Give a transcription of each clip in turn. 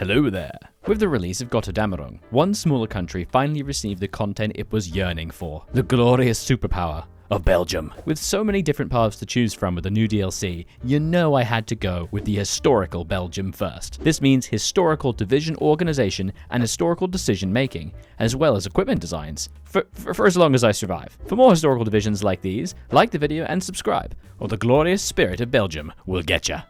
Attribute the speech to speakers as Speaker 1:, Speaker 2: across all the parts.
Speaker 1: Hello there. With the release of Götterdämmerung, one smaller country finally received the content it was yearning for, the glorious superpower of Belgium. With so many different paths to choose from with the new DLC, you know I had to go with the historical Belgium first. This means historical division organization and historical decision making, as well as equipment designs, for as long as I survive. For more historical divisions like these, like the video and subscribe, or the glorious spirit of Belgium will get ya.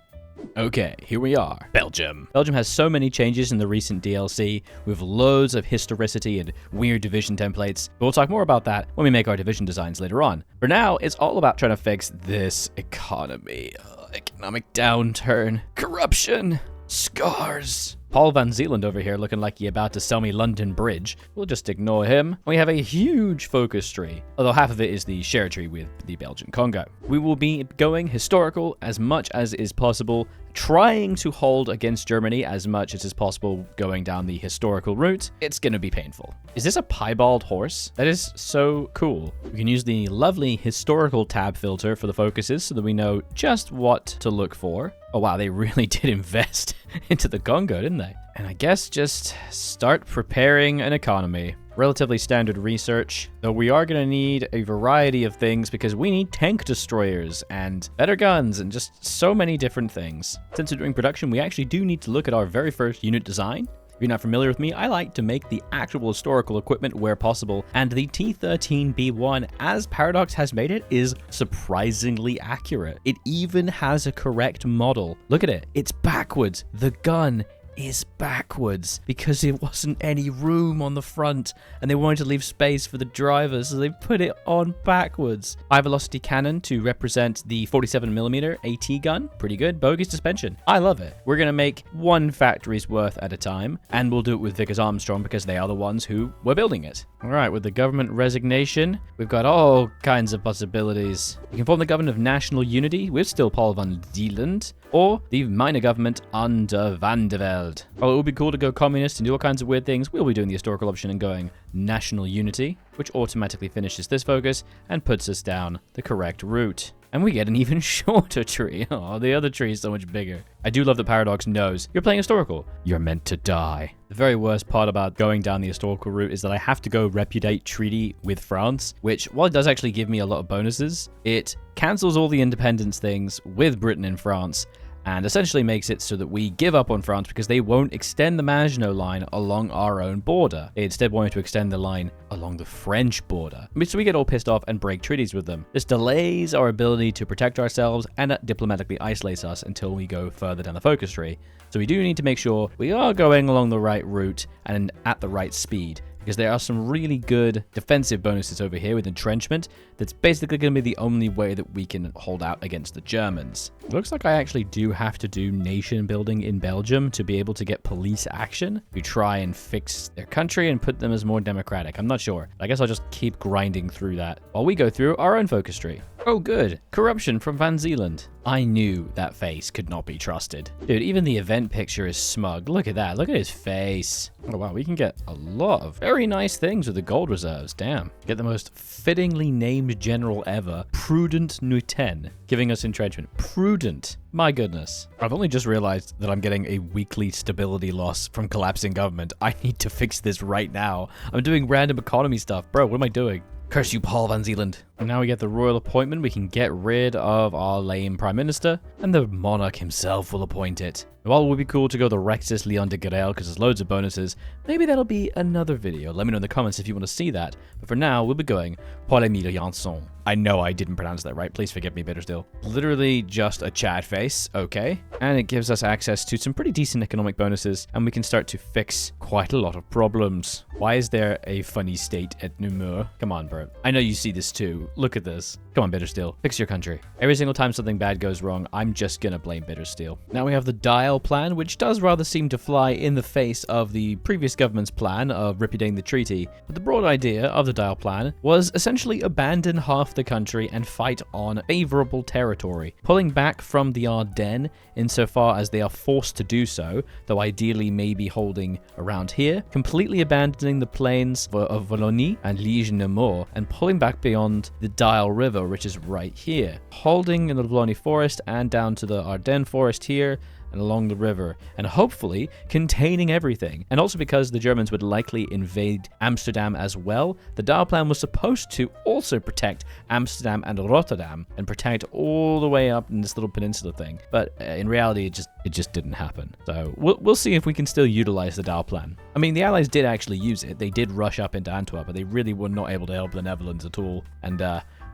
Speaker 1: Okay, here we are, Belgium. Belgium has so many changes in the recent DLC, with loads of historicity and weird division templates. But we'll talk more about that when we make our division designs later on. For now, it's all about trying to fix this economy. Economic downturn, corruption, scars. Paul Van Zeeland over here looking like he about to sell me London Bridge. We'll just ignore him. We have a huge focus tree, although half of it is the share tree with the Belgian Congo. We will be going historical as much as is possible, trying to hold against Germany as much as is possible going down the historical route. It's gonna be painful. Is this a piebald horse? That is so cool. We can use the lovely historical tab filter for the focuses so that we know just what to look for. Oh wow, they really did invest into the Congo, didn't they? And I guess just start preparing an economy. Relatively standard research, though we are going to need a variety of things because we need tank destroyers and better guns and just so many different things. Since we're doing production, we actually do need to look at our very first unit design. If you're not familiar with me, I like to make the actual historical equipment where possible, and the T13B1, as Paradox has made it, is surprisingly accurate. It even has a correct model. Look at it. It's backwards. The gun is backwards because there wasn't any room on the front and they wanted to leave space for the drivers, so they put it on backwards. High velocity cannon to represent the 47mm AT gun. Pretty good. Bogus suspension. I love it. We're going to make one factory's worth at a time, and we'll do it with Vickers Armstrong because they are the ones who were building it. All right, with the government resignation, we've got all kinds of possibilities. You can form the government of national unity with still Paul Van Zeeland, or the minor government under Van der Velde. Well, it would be cool to go communist and do all kinds of weird things. We'll be doing the historical option and going national unity, which automatically finishes this focus and puts us down the correct route. And we get an even shorter tree. Oh, the other tree is so much bigger. I do love that Paradox knows you're playing historical. You're meant to die. The very worst part about going down the historical route is that I have to go repudiate treaty with France, which, while it does actually give me a lot of bonuses, it cancels all the independence things with Britain and France, and essentially makes it so that we give up on France because they won't extend the Maginot Line along our own border. They instead wanted to extend the line along the French border. So we get all pissed off and break treaties with them. This delays our ability to protect ourselves and diplomatically isolates us until we go further down the focus tree. So we do need to make sure we are going along the right route and at the right speed, because there are some really good defensive bonuses over here with entrenchment. That's basically going to be the only way that we can hold out against the Germans. Looks like I actually do have to do nation building in Belgium to be able to get police action to try and fix their country and put them as more democratic. I'm not sure. I guess I'll just keep grinding through that while we go through our own focus tree. Oh good, corruption from Van Zeeland. I knew that face could not be trusted. Dude, even the event picture is smug. Look at that, look at his face. Oh wow, we can get a lot of very nice things with the gold reserves, damn. Get the most fittingly named general ever, Prudent Nuten, giving us entrenchment. Prudent, my goodness. I've only just realized that I'm getting a weekly stability loss from collapsing government. I need to fix this right now. I'm doing random economy stuff. Bro, what am I doing? Curse you, Paul Van Zeeland. And now we get the royal appointment. We can get rid of our lame prime minister, and the monarch himself will appoint it. While it would be cool to go the Rexus Leon de Guerel because there's loads of bonuses, maybe that'll be another video. Let me know in the comments if you want to see that. But for now, we'll be going Paul-Émile Janson. I know I didn't pronounce that right. Please forgive me, Bitterstill. Literally just a Chad face, okay. And it gives us access to some pretty decent economic bonuses, and we can start to fix quite a lot of problems. Why is there a funny state at Namur? Come on, Bert. I know you see this too. Look at this. Come on, Bittersteel. Fix your country. Every single time something bad goes wrong, I'm just gonna blame Bittersteel. Now we have the Dial plan, which does rather seem to fly in the face of the previous government's plan of repudiating the treaty. But the broad idea of the Dial plan was essentially abandon half the country and fight on favorable territory, pulling back from the Ardennes insofar as they are forced to do so, though ideally maybe holding around here, completely abandoning the plains of Wallonie and Liège-Namur, and pulling back beyond the Dial River, which is right here, holding in the Wallonie forest and down to the Ardennes forest here, and along the river, and hopefully containing everything. And also because the Germans would likely invade Amsterdam as well, the Dahl plan was supposed to also protect Amsterdam and Rotterdam, and protect all the way up in this little peninsula thing. But in reality, it just didn't happen. So we'll see if we can still utilize the Dahl plan. I mean, the Allies did actually use it. They did rush up into Antwerp, but they really were not able to help the Netherlands at all. And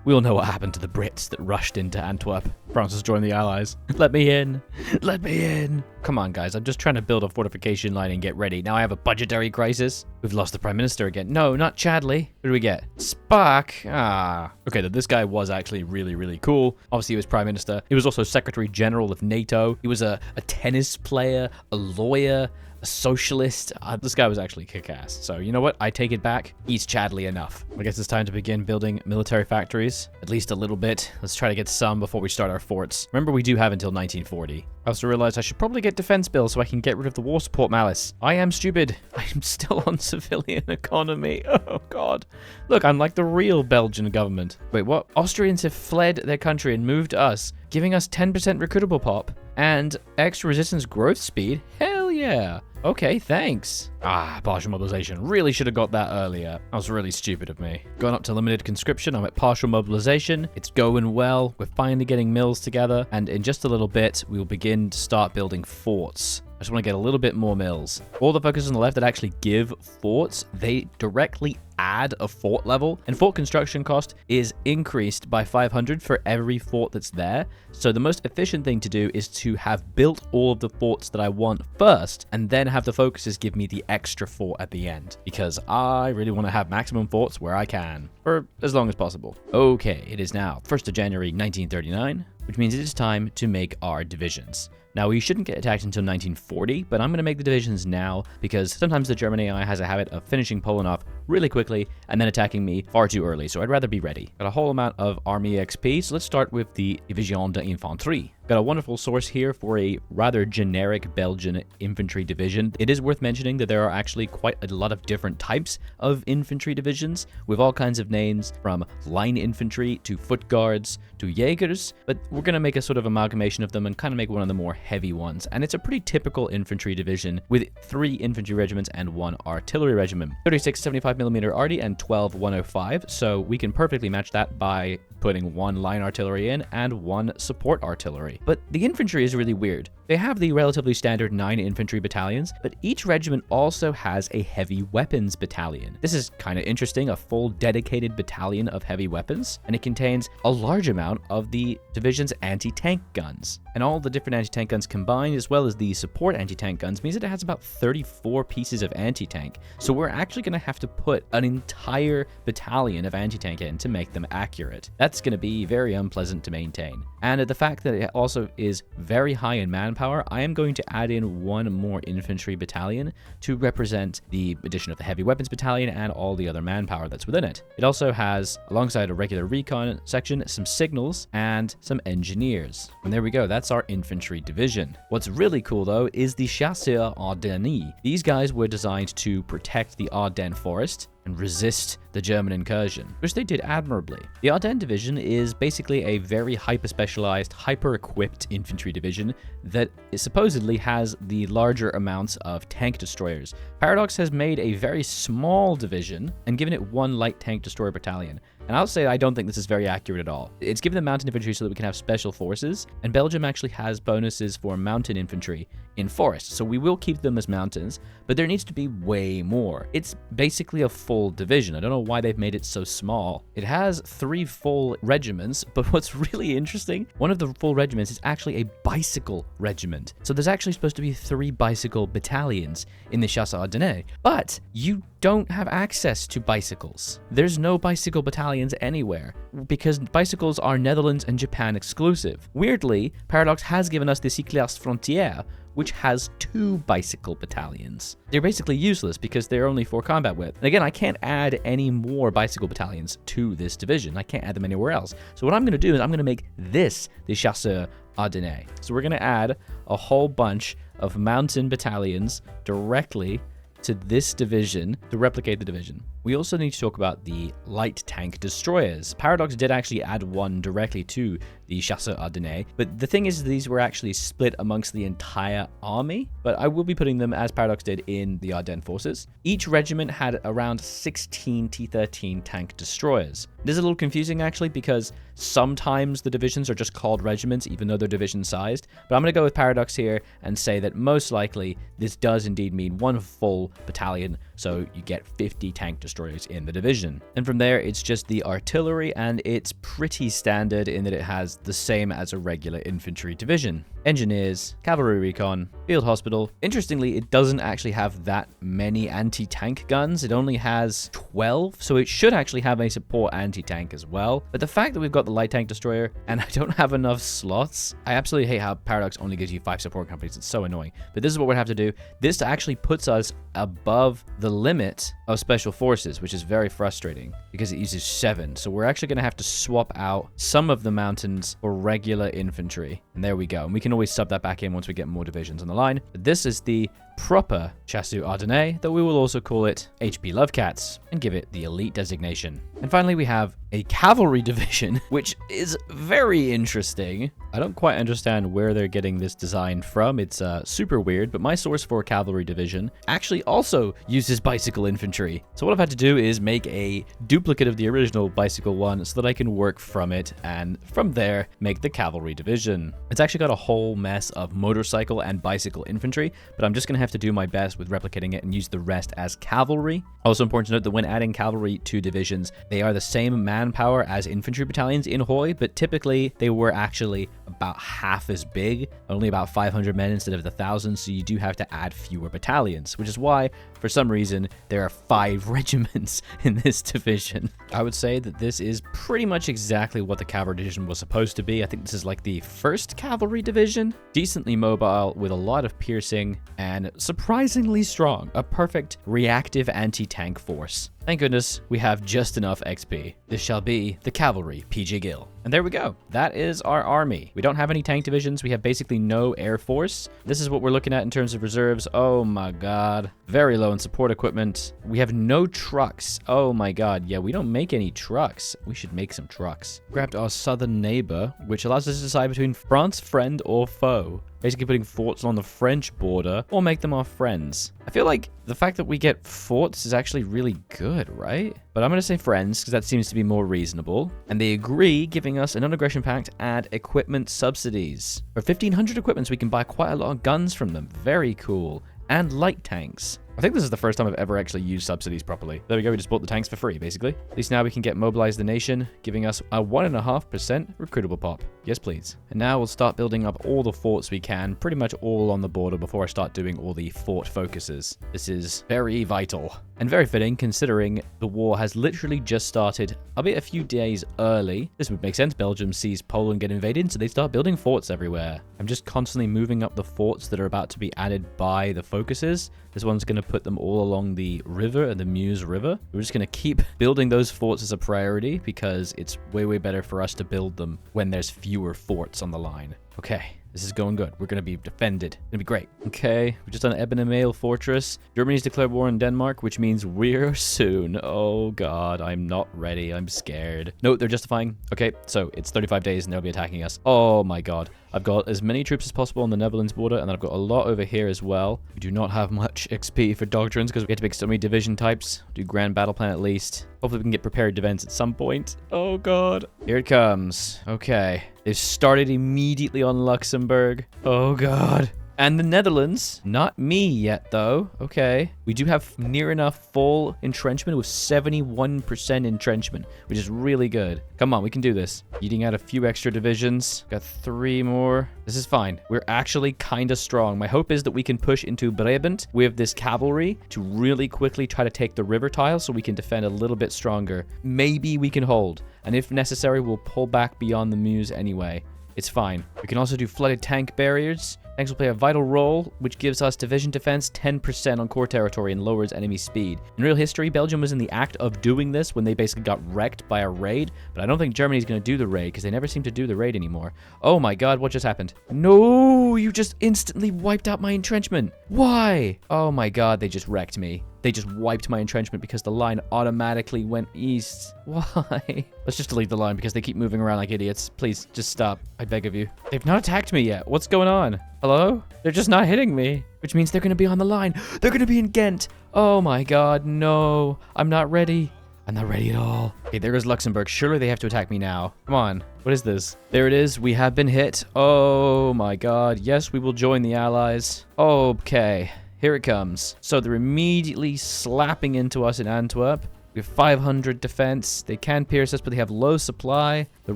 Speaker 1: we all know what happened to the Brits that rushed into Antwerp. France has joined the Allies. Let me in. Let me in. Come on, guys. I'm just trying to build a fortification line and get ready. Now I have a budgetary crisis. We've lost the Prime Minister again. No, not Chadley. Who do we get? Spark. Ah. Okay, this guy was actually really, really cool. Obviously, he was Prime Minister. He was also Secretary General of NATO. He was a tennis player, a lawyer, a socialist. This guy was actually kick-ass. So, you know what? I take it back. He's Chadley enough. I guess it's time to begin building military factories. At least a little bit. Let's try to get some before we start our forts. Remember, we do have until 1940. I also realized I should probably get defense bills so I can get rid of the war support malice. I am stupid. I'm still on civilian economy. Oh, God. Look, I'm like the real Belgian government. Wait, what? Austrians have fled their country and moved to us, giving us 10% recruitable pop and extra resistance growth speed? Hell yeah. Okay, thanks. Partial mobilization. Really should have got that earlier. That was really stupid of me. Going up to limited conscription. I'm at partial mobilization. It's going well. We're finally getting mills together. And in just a little bit, we will begin to start building forts. I just want to get a little bit more mills. All the focus on the left that actually give forts, they directly add a fort level, and fort construction cost is increased by 500 for every fort that's there. So the most efficient thing to do is to have built all of the forts that I want first, and then have the focuses give me the extra fort at the end, because I really want to have maximum forts where I can, for as long as possible. Okay, it is now 1st of January 1939, which means it is time to make our divisions. Now, we shouldn't get attacked until 1940, but I'm going to make the divisions now because sometimes the German AI has a habit of finishing Poland off really quickly and then attacking me far too early, so I'd rather be ready. Got a whole amount of army XP, so let's start with the Division d'Infanterie. Got a wonderful source here for a rather generic Belgian infantry division. It is worth mentioning that there are actually quite a lot of different types of infantry divisions with all kinds of names, from line infantry to foot guards to Jaegers, but we're going to make a sort of amalgamation of them and kind of make one of the more heavy ones. And it's a pretty typical infantry division with 3 infantry regiments and 1 artillery regiment. 36 75mm arty and 12 105, so we can perfectly match that by putting 1 line artillery in and 1 support artillery. But the infantry is really weird. They have the relatively standard 9 infantry battalions, but each regiment also has a heavy weapons battalion. This is kind of interesting, a full dedicated battalion of heavy weapons, and it contains a large amount of the division's anti-tank guns. And all the different anti-tank guns combined, as well as the support anti-tank guns, means that it has about 34 pieces of anti-tank. So we're actually going to have to put an entire battalion of anti-tank in to make them accurate. That's going to be very unpleasant to maintain. And the fact that it also is very high in manpower, I am going to add in 1 more infantry battalion to represent the addition of the heavy weapons battalion and all the other manpower that's within it. It also has, alongside a regular recon section, some signals and some engineers. And there we go, that's our infantry division. What's really cool though is the Chasseurs Ardennes. These guys were designed to protect the Ardennes forest and resist the German incursion, which they did admirably. The Ardennes division is basically a very hyper-specialized, hyper-equipped infantry division that supposedly has the larger amounts of tank destroyers. Paradox has made a very small division and given it 1 light tank destroyer battalion. And I'll say I don't think this is very accurate at all. It's given them mountain infantry so that we can have special forces, and Belgium actually has bonuses for mountain infantry in forests, so we will keep them as mountains, but there needs to be way more. It's basically a full division. I don't know why they've made it so small. It has 3 full regiments, but what's really interesting, one of the full regiments is actually a bicycle regiment. So there's actually supposed to be 3 bicycle battalions in the Chasseurs Ardennes, but you don't have access to bicycles. There's no bicycle battalions anywhere because bicycles are Netherlands and Japan exclusive. Weirdly, Paradox has given us the Cyclistes Frontières, which has 2 bicycle battalions. They're basically useless because they're only for combat with. And again, I can't add any more bicycle battalions to this division. I can't add them anywhere else. So what I'm going to do is I'm going to make this the Chasseurs Ardennes. So we're going to add a whole bunch of mountain battalions directly to this division to replicate the division. We also need to talk about the light tank destroyers. Paradox did actually add one directly to the Chasseurs Ardennais, but the thing is these were actually split amongst the entire army, but I will be putting them, as Paradox did, in the Ardennes forces. Each regiment had around 16 T-13 tank destroyers. This is a little confusing actually, because sometimes the divisions are just called regiments even though they're division sized, but I'm going to go with Paradox here and say that most likely this does indeed mean one full battalion, so you get 50 tank destroyers in the division. And from there it's just the artillery, and it's pretty standard in that it has the same as a regular infantry division. Engineers, cavalry recon, field hospital. Interestingly, it doesn't actually have that many anti-tank guns. It only has 12, so it should actually have a support anti-tank as well. But the fact that we've got the light tank destroyer and I don't have enough slots, I absolutely hate how Paradox only gives you 5 support companies. It's so annoying. But this is what we have to do. This actually puts us above the limit of special forces, which is very frustrating because it uses 7. So we're actually going to have to swap out some of the mountains for regular infantry. And there we go. And we can always sub that back in once we get more divisions on the line. But this is the proper Chasseurs Ardennais, though we will also call it HP Lovecats and give it the elite designation. And finally, we have a cavalry division, which is very interesting. I don't quite understand where they're getting this design from. It's super weird, but my source for cavalry division actually also uses bicycle infantry. So what I've had to do is make a duplicate of the original bicycle one so that I can work from it, and from there make the cavalry division. It's actually got a whole mess of motorcycle and bicycle infantry, but I'm just going to have to do my best with replicating it and use the rest as cavalry. Also important to note that when adding cavalry to divisions, they are the same manpower as infantry battalions in HOI, but typically they were actually about half as big, only about 500 men instead of the 1,000, so you do have to add fewer battalions, which is why, for some reason, there are 5 regiments in this division. I would say that this is pretty much exactly what the cavalry division was supposed to be. I think this is like the first cavalry division. Decently mobile with a lot of piercing and surprisingly strong. A perfect reactive anti-tank force. Thank goodness we have just enough XP. This shall be the cavalry PG Gill. And there we go. That is our army. We don't have any tank divisions. We have basically no air force. This is what we're looking at in terms of reserves. Oh my god. Very low in support equipment. We have no trucks. Oh my god. Yeah, we don't make any trucks. We should make some trucks. Grabbed our southern neighbor, which allows us to decide between France, friend, or foe. Basically putting forts on the French border or make them our friends. I feel like the fact that we get forts is actually really good, right? But I'm going to say friends because that seems to be more reasonable. And they agree, giving us a non-aggression pact and equipment subsidies. For 1,500 equipments, we can buy quite a lot of guns from them. Very cool. And light tanks. I think this is the first time I've ever actually used subsidies properly. There we go, we just bought the tanks for free, basically. At least now we can get Mobilize the Nation, giving us a 1.5% recruitable pop. Yes, please. And now we'll start building up all the forts we can, pretty much all on the border before I start doing all the fort focuses. This is very vital. And very fitting, considering the war has literally just started, albeit a few days early. This would make sense. Belgium sees Poland get invaded, so they start building forts everywhere. I'm just constantly moving up the forts that are about to be added by the focuses. This one's going to put them all along the river, the Meuse River. We're just going to keep building those forts as a priority because it's way, way better for us to build them when there's fewer forts on the line. Okay. This is going good. We're going to be defended. It's going to be great. Okay, we've just done Ebenemehl Fortress. Germany's declared war on Denmark, which means we're soon. Oh god, I'm not ready. I'm scared. No, they're justifying. Okay, so it's 35 days and they'll be attacking us. Oh my god. I've got as many troops as possible on the Netherlands border, and I've got a lot over here as well. We do not have much XP for doctrines because we have to pick so many division types. Do Grand Battle Plan at least. Hopefully we can get prepared defense at some point. Oh god. Here it comes. Okay. They've started immediately on Luxembourg. Oh god. And the Netherlands, not me yet though. Okay. We do have near enough full entrenchment with 71% entrenchment, which is really good. Come on, we can do this. Eating out a few extra divisions. Got 3 more. This is fine. We're actually kind of strong. My hope is that we can push into Brabant with this cavalry to really quickly try to take the river tile so we can defend a little bit stronger. Maybe we can hold. And if necessary, we'll pull back beyond the Meuse anyway. It's fine. We can also do flooded tank barriers. Next, we'll play a vital role, which gives us division defense 10% on core territory and lowers enemy speed. In real history, Belgium was in the act of doing this when they basically got wrecked by a raid, but I don't think Germany's going to do the raid because they never seem to do the raid anymore. Oh my god, what just happened? No, you just instantly wiped out my entrenchment. Why? Oh my god, they just wrecked me. They just wiped my entrenchment because the line automatically went east. Why? Let's just delete the line because they keep moving around like idiots. Please, just stop. I beg of you. They've not attacked me yet. What's going on? Hello? They're just not hitting me, which means they're going to be on the line. They're going to be in Ghent. Oh my god, no. I'm not ready. I'm not ready at all. Okay, there goes Luxembourg. Surely they have to attack me now. Come on. What is this? There it is. We have been hit. Oh my god. Yes, we will join the Allies. Okay. Here it comes. So they're immediately slapping into us in Antwerp. We have 500 defense. They can pierce us, but they have low supply. The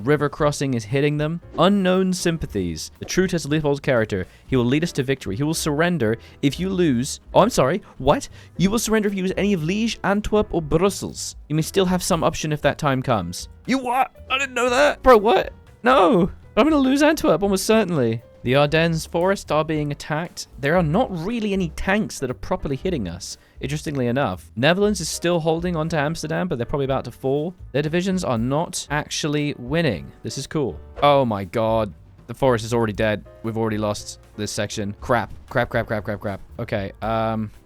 Speaker 1: river crossing is hitting them. Unknown sympathies. The true test of Leopold's character. He will lead us to victory. He will surrender if you lose... Oh, I'm sorry. What? You will surrender if you lose any of Liège, Antwerp, or Brussels. You may still have some option if that time comes. You what? I didn't know that. Bro, what? No. I'm going to lose Antwerp, almost certainly. The Ardennes forest are being attacked. There are not really any tanks that are properly hitting us, interestingly enough. Netherlands is still holding on to Amsterdam, but they're probably about to fall. Their divisions are not actually winning. This is cool. Oh my god. The forest is already dead. We've already lost this section. Crap. Okay,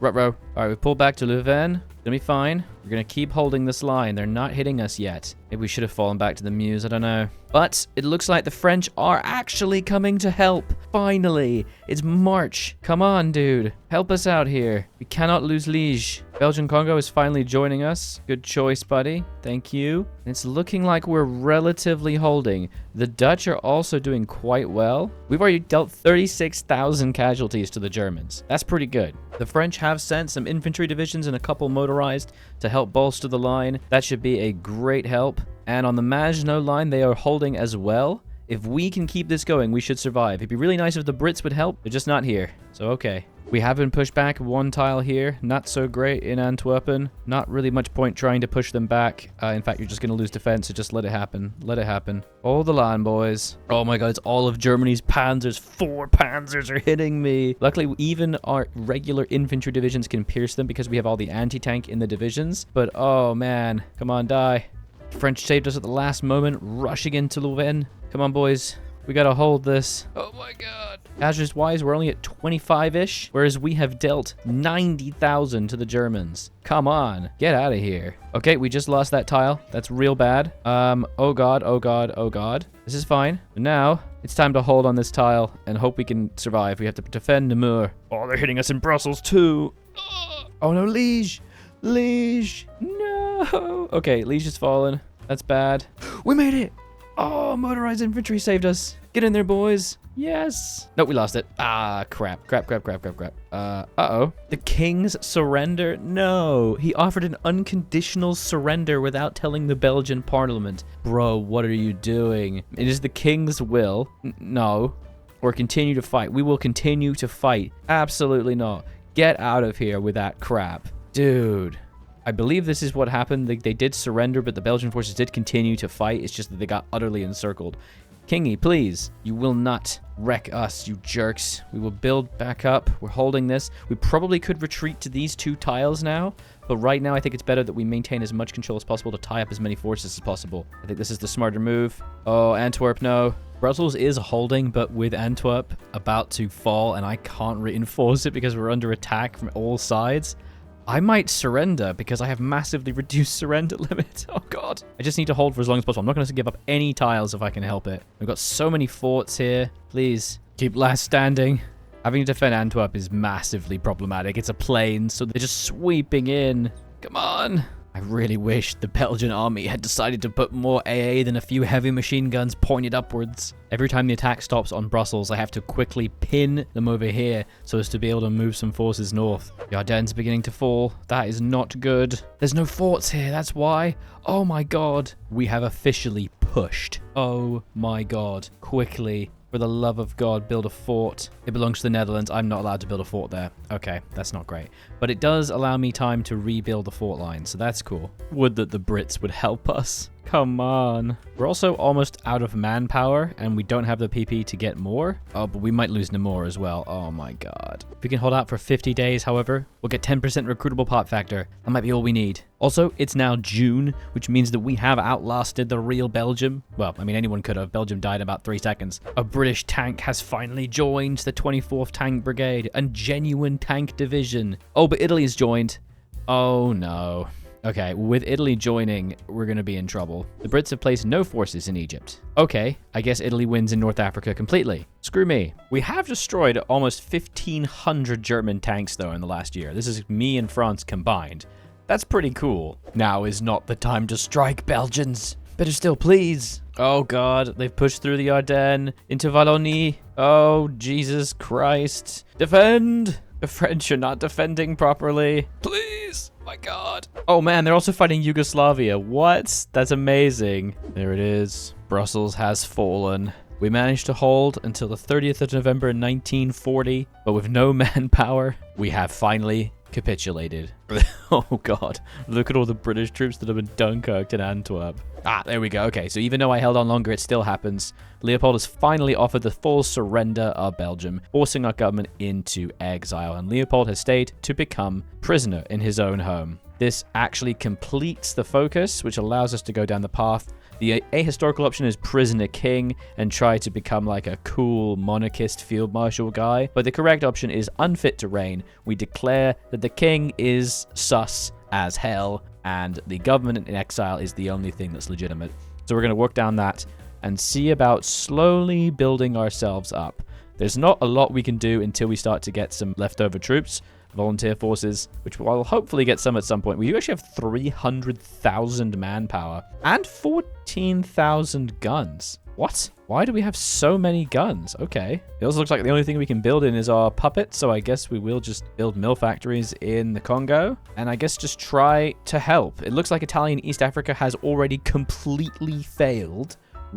Speaker 1: Rutro. Alright, we pulled back to Louvain. Gonna be fine. We're gonna keep holding this line. They're not hitting us yet. Maybe we should have fallen back to the Meuse. I don't know. But it looks like the French are actually coming to help. Finally. It's March. Come on, dude. Help us out here. We cannot lose Liège. Belgian Congo is finally joining us. Good choice, buddy. Thank you. It's looking like we're relatively holding. The Dutch are also doing quite well. We've already dealt 36,000 casualties to the Germans. That's pretty good. The French have sent some infantry divisions and a couple motorized to help bolster the line. That should be a great help. And on the Maginot line, they are holding as well. If we can keep this going, we should survive. It'd be really nice if the Brits would help. They're just not here. So, okay. We have been pushed back one tile here. Not so great in Antwerpen. Not really much point trying to push them back. In fact, you're just going to lose defense, so just let it happen. Let it happen. Hold the line, boys. Oh my god, it's all of Germany's panzers. 4 panzers are hitting me. Luckily, even our regular infantry divisions can pierce them because we have all the anti-tank in the divisions. But, oh man. Come on, die. French saved us at the last moment, rushing into Louvain. Come on, boys. We gotta hold this. Oh my god. Casualties-wise, we're only at 25-ish, whereas we have dealt 90,000 to the Germans. Come on. Get out of here. Okay, we just lost that tile. That's real bad. Oh god, oh god, oh god. This is fine. But now, it's time to hold on this tile and hope we can survive. We have to defend Namur. Oh, they're hitting us in Brussels too. Oh no, Liège. Liège. No. Okay, Liège is fallen. That's bad. We made it. Oh, motorized infantry saved us. Get in there, boys. Yes. Nope, we lost it. Ah, crap. Uh-oh. The king's surrender? No. He offered an unconditional surrender without telling the Belgian parliament. Bro, what are you doing? It is the king's will. No. Or continue to fight. We will continue to fight. Absolutely not. Get out of here with that crap. Dude. I believe this is what happened. They did surrender, but the Belgian forces did continue to fight. It's just that they got utterly encircled. Kingy, please. You will not wreck us, you jerks. We will build back up. We're holding this. We probably could retreat to these 2 tiles now, but right now I think it's better that we maintain as much control as possible to tie up as many forces as possible. I think this is the smarter move. Oh, Antwerp, no. Brussels is holding, but with Antwerp about to fall, and I can't reinforce it because we're under attack from all sides. I might surrender because I have massively reduced surrender limit. Oh god. I just need to hold for as long as possible. I'm not going to give up any tiles if I can help it. We've got so many forts here. Please keep last standing. Having to defend Antwerp is massively problematic. It's a plain, so they're just sweeping in. Come on. I really wish the Belgian army had decided to put more AA than a few heavy machine guns pointed upwards. Every time the attack stops on Brussels, I have to quickly pin them over here so as to be able to move some forces north. The Ardennes beginning to fall. That is not good. There's no forts here, that's why. Oh my god. We have officially pushed. Oh my god. Quickly. For the love of God, build a fort. It belongs to the Netherlands. I'm not allowed to build a fort there. Okay, that's not great. But it does allow me time to rebuild the fort line, so that's cool. Would that the Brits would help us. Come on. We're also almost out of manpower, and we don't have the PP to get more. Oh, but we might lose Namur as well. Oh my god. If we can hold out for 50 days, however, we'll get 10% recruitable pop factor. That might be all we need. Also, it's now June, which means that we have outlasted the real Belgium. Well, I mean, anyone could have. Belgium died in about 3 seconds. A British tank has finally joined the 24th Tank Brigade, a genuine tank division. Oh, but Italy's joined. Oh no. Okay, with Italy joining, we're going to be in trouble. The Brits have placed no forces in Egypt. Okay, I guess Italy wins in North Africa completely. Screw me. We have destroyed almost 1,500 German tanks, though, in the last year. This is me and France combined. That's pretty cool. Now is not the time to strike, Belgians. Better still, please. Oh, God. They've pushed through the Ardennes into Wallonie. Oh, Jesus Christ. Defend! The French are not defending properly. Please. My god. Oh man, they're also fighting Yugoslavia. What? That's amazing. There it is. Brussels has fallen. We managed to hold until the 30th of November 1940, but with no manpower, we have finally capitulated. Oh god. Look at all the British troops that have been Dunkirked and Antwerp. Ah, there we go. Okay, so even though I held on longer, it still happens. Leopold has finally offered the full surrender of Belgium, forcing our government into exile, and Leopold has stayed to become prisoner in his own home. This actually completes the focus, which allows us to go down the path. The ahistorical option is prisoner king and try to become like a cool monarchist field marshal guy, but the correct option is unfit to reign. We declare that the king is sus as hell, and the government in exile is the only thing that's legitimate. So we're going to work down that and see about slowly building ourselves up. There's not a lot we can do until we start to get some leftover troops, volunteer forces, which we'll hopefully get some at some point. We actually have 300,000 manpower and 14,000 guns. What? Why do we have so many guns? Okay. It also looks like the only thing we can build in is our puppets, so I guess we will just build mill factories in the Congo, and I guess just try to help. It looks like Italian East Africa has already completely failed.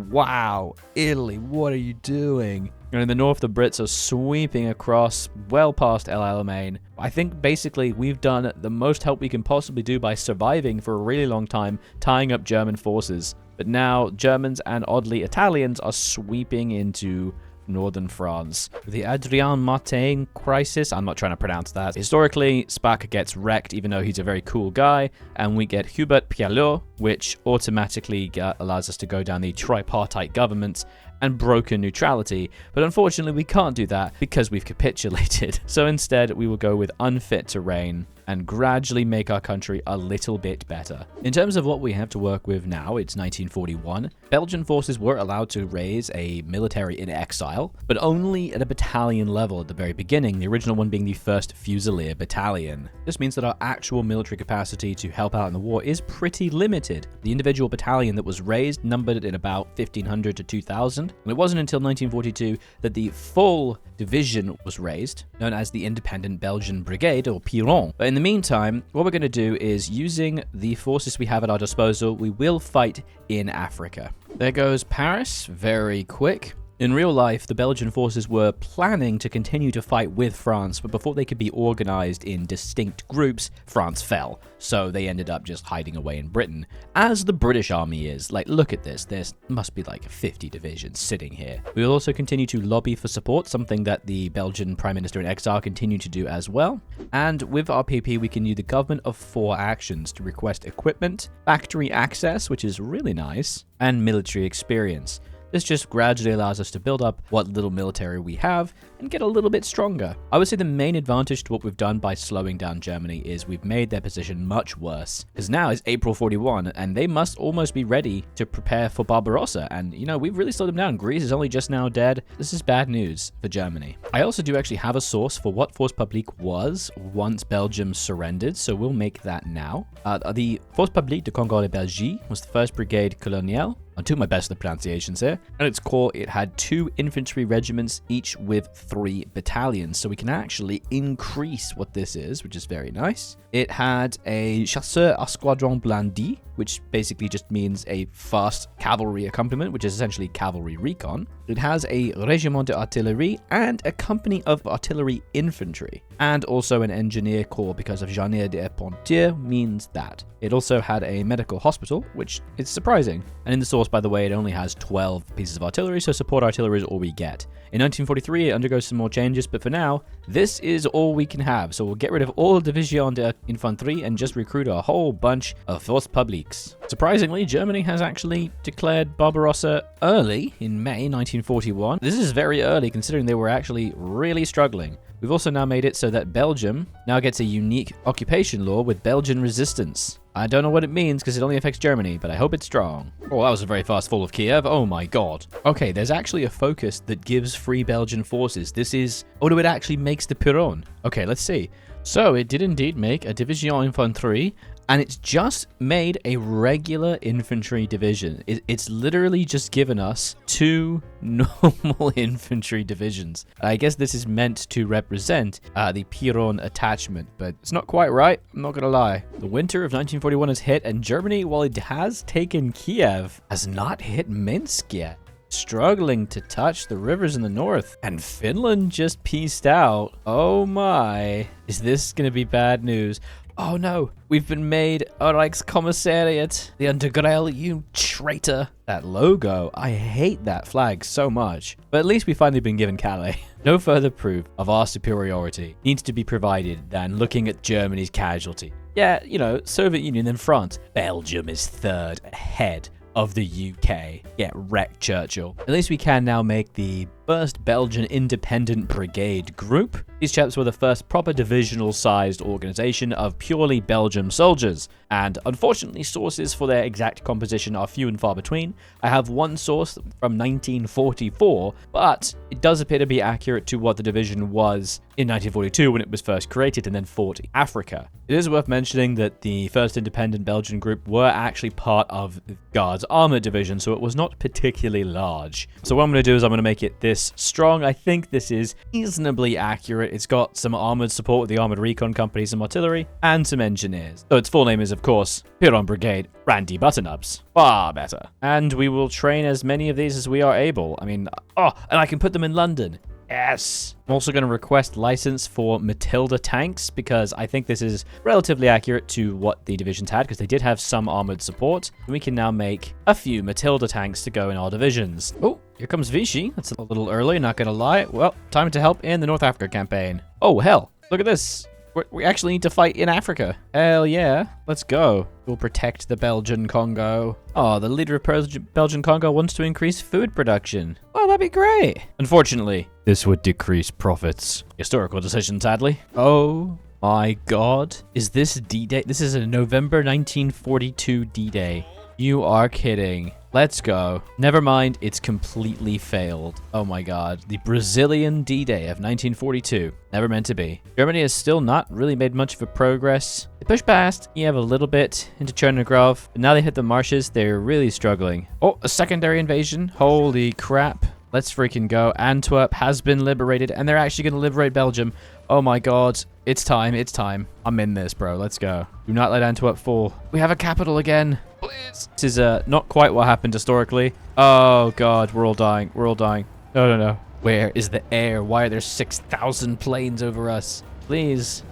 Speaker 1: Wow. Italy, what are you doing? And in the north, the Brits are sweeping across well past El Alamein. I think basically we've done the most help we can possibly do by surviving for a really long time, tying up German forces. But now Germans and oddly Italians are sweeping into northern France. The Adrien Martin crisis, I'm not trying to pronounce that. Historically, Spack gets wrecked even though he's a very cool guy, and we get Hubert Pialot, which automatically allows us to go down the tripartite government and broken neutrality, but unfortunately we can't do that because we've capitulated. So instead we will go with unfit to reign and gradually make our country a little bit better. In terms of what we have to work with now, it's 1941. Belgian forces were allowed to raise a military in exile, but only at a battalion level at the very beginning, the original one being the 1st Fusilier Battalion. This means that our actual military capacity to help out in the war is pretty limited. The individual battalion that was raised numbered in about 1,500 to 2,000, and it wasn't until 1942 that the full division was raised, known as the Independent Belgian Brigade, or Piron. But in the meantime, what we're going to do is, using the forces we have at our disposal, we will fight in Africa. There goes Paris, very quick. In real life, the Belgian forces were planning to continue to fight with France, but before they could be organized in distinct groups, France fell. So they ended up just hiding away in Britain, as the British army is. Like, look at this. There must be like 50 divisions sitting here. We will also continue to lobby for support, something that the Belgian Prime Minister in exile continued to do as well. And with our PP, we can use the government of 4 actions to request equipment, factory access, which is really nice, and military experience. This just gradually allows us to build up what little military we have and get a little bit stronger. I would say the main advantage to what we've done by slowing down Germany is we've made their position much worse. Because now it's April 41 and they must almost be ready to prepare for Barbarossa. And, you know, we've really slowed them down. Greece is only just now dead. This is bad news for Germany. I also do actually have a source for what Force Publique was once Belgium surrendered, so we'll make that now. The Force Publique de Congo de Belgique was the 1st Brigade Colonial. I took my best of the pronunciations here. At its core, it had 2 infantry regiments, each with 3 battalions. So we can actually increase what this is, which is very nice. It had a chasseur escadron blindé, which basically just means a fast cavalry accompaniment, which is essentially cavalry recon. It has a régiment d'artillerie and a company of artillery infantry, and also an engineer corps because of Janer de Pontier means that. It also had a medical hospital, which is surprising. And in the source, by the way, it only has 12 pieces of artillery, so support artillery is all we get. In 1943, it undergoes some more changes, but for now, this is all we can have. So we'll get rid of all Division d'Infanterie and just recruit a whole bunch of Forces Publiques. Surprisingly, Germany has actually declared Barbarossa early in May 1941. This is very early considering they were actually really struggling. We've also now made it so that Belgium now gets a unique occupation law with Belgian resistance. I don't know what it means because it only affects Germany, but I hope it's strong. Oh, that was a very fast fall of Kiev. Oh my god. Okay, there's actually a focus that gives free Belgian forces. This is... oh, no, it actually makes the Piron. Okay, let's see. So, it did indeed make a Division Infanterie, and it's just made a regular infantry division. It's literally just given us 2 normal infantry divisions. I guess this is meant to represent the Piron attachment, but it's not quite right, I'm not gonna lie. The winter of 1941 has hit, and Germany, while it has taken Kiev, has not hit Minsk yet. Struggling to touch the rivers in the north, and Finland just peaced out. Oh my, is this gonna be bad news? Oh no, we've been made a Reichskommissariat, the Aldrahill, you traitor. That logo, I hate that flag so much. But at least we've finally been given Calais. No further proof of our superiority needs to be provided than looking at Germany's casualty. Yeah, you know, Soviet Union and France. Belgium is third ahead of the UK. Get wrecked, Churchill. At least we can now make the first Belgian Independent Brigade group. These chaps were the first proper divisional-sized organization of purely Belgian soldiers, and unfortunately sources for their exact composition are few and far between. I have one source from 1944, but it does appear to be accurate to what the division was in 1942 when it was first created and then fought Africa. It is worth mentioning that the first independent Belgian group were actually part of the Guards Armored Division, so it was not particularly large. So what I'm going to do is I'm going to make it this strong. I think this is reasonably accurate. It's got some armored support with the Armored Recon Company, some artillery, and some engineers. So its full name is, of course, Piron Brigade Randy Button-Ups. Far better. And we will train as many of these as we are able. I mean, oh, and I can put them in London. Yes. I'm also going to request license for Matilda tanks because I think this is relatively accurate to what the divisions had because they did have some armored support. And we can now make a few Matilda tanks to go in our divisions. Oh, here comes Vichy. That's a little early, not going to lie. Well, time to help in the North Africa campaign. Oh, hell. Look at this. We actually need to fight in Africa. Hell yeah. Let's go. We'll protect the Belgian Congo. Oh, the leader of Belgian Congo wants to increase food production. Oh, that'd be great. Unfortunately, this would decrease profits. Historical decision, sadly. Oh my god. Is this D-Day? This is a November 1942 D-Day. You are kidding. Let's go. Never mind, it's completely failed. Oh my god. The Brazilian D-Day of 1942. Never meant to be. Germany has still not really made much of a progress. They pushed past Kiev a little bit into Chernigov, but now they hit the marshes, they're really struggling. Oh, a secondary invasion. Holy crap. Let's freaking go. Antwerp has been liberated, and they're actually going to liberate Belgium. Oh my god. It's time. It's time. I'm in this, bro. Let's go. Do not let Antwerp fall. We have a capital again. Please. This is not quite what happened historically. Oh god. We're all dying. We're all dying. No, no, no. Where is the air? Why are there 6,000 planes over us? Please.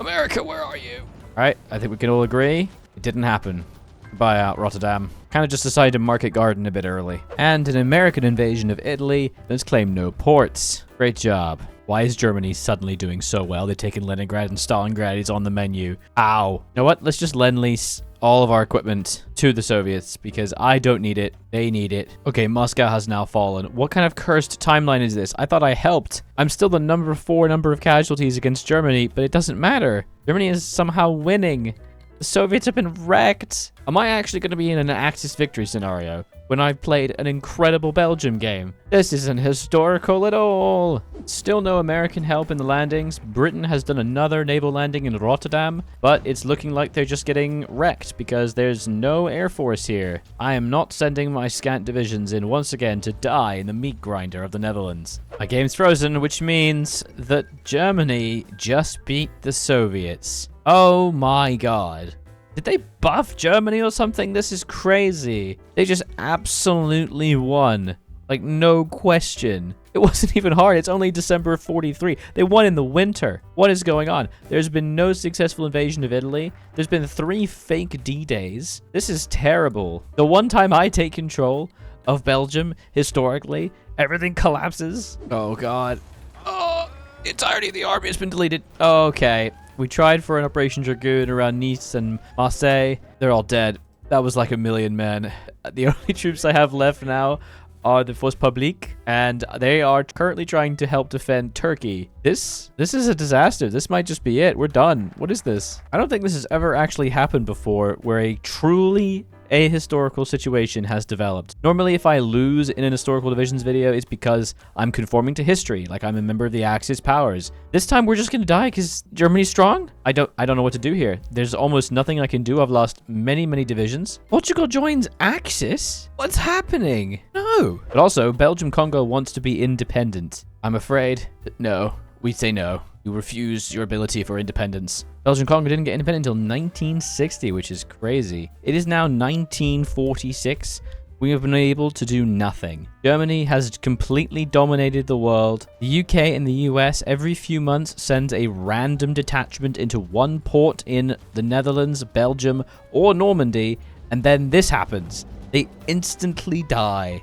Speaker 1: America, where are you? Alright. I think we can all agree. It didn't happen. Goodbye out, Rotterdam. Kind of just decided to Market Garden a bit early. And an American invasion of Italy that's claimed no ports. Great job. Why is Germany suddenly doing so well? They've taken Leningrad and Stalingrad. It's on the menu. Ow. You know what? Let's just lend-lease all of our equipment to the Soviets because I don't need it. They need it. Okay, Moscow has now fallen. What kind of cursed timeline is this? I thought I helped. I'm still the number 4 number of casualties against Germany, but it doesn't matter. Germany is somehow winning. The Soviets have been wrecked. Am I actually going to be in an Axis victory scenario when I've played an incredible Belgium game? This isn't historical at all. Still no American help in the landings. Britain has done another naval landing in Rotterdam, but it's looking like they're just getting wrecked because there's no air force here. I am not sending my scant divisions in once again to die in the meat grinder of the Netherlands. My game's frozen, which means that Germany just beat the Soviets. Oh my god. Did they buff Germany or something? This is crazy. They just absolutely won. Like, no question. It wasn't even hard. It's only December of 43. They won in the winter. What is going on? There's been no successful invasion of Italy. There's been 3 fake D-Days. This is terrible. The one time I take control of Belgium, historically, everything collapses. Oh, God. Oh, the entirety of the army has been deleted. Okay. We tried for an Operation Dragoon around Nice and Marseille. They're all dead. That was like 1 million men. The only troops I have left now are the Force Publique, and they are currently trying to help defend Turkey. This is a disaster. This might just be it. We're done. What is this? I don't think this has ever actually happened before, where a truly ahistorical situation has developed. Normally, if I lose in an historical divisions video, it's because I'm conforming to history, like I'm a member of the Axis powers. This time, we're just gonna die because Germany's strong? I don't know what to do here. There's almost nothing I can do. I've lost many divisions. Portugal joins Axis? What's happening? No. But also, Belgium-Congo wants to be independent. I'm afraid that no. We say no. You refuse your ability for independence. Belgium-Congo didn't get independent until 1960, which is crazy. It is now 1946. We have been able to do nothing. Germany has completely dominated the world. The UK and the US every few months sends a random detachment into one port in the Netherlands, Belgium, or Normandy, and then this happens. They instantly die.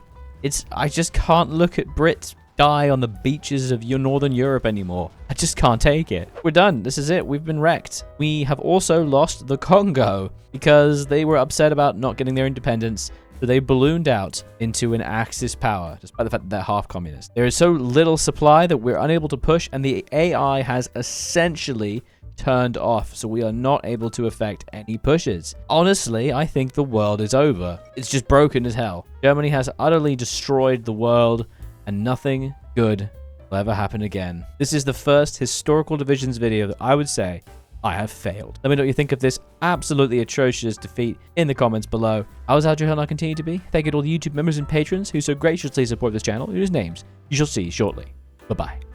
Speaker 1: I just can't look at Brits die on the beaches of Northern Europe anymore. I just can't take it. We're done. This is it. We've been wrecked. We have also lost the Congo because they were upset about not getting their independence. So they ballooned out into an Axis power, despite the fact that they're half communist. There is so little supply that we're unable to push, and the AI has essentially turned off, so we are not able to affect any pushes. Honestly, I think the world is over. It's just broken as hell. Germany has utterly destroyed the world, and nothing good will ever happen again. This is the first historical divisions video that I would say I have failed. Let me know what you think of this absolutely atrocious defeat in the comments below. I was Aldrahill and I'll continue to be. Thank you to all the YouTube members and patrons who so graciously support this channel, whose names you shall see shortly. Bye-bye.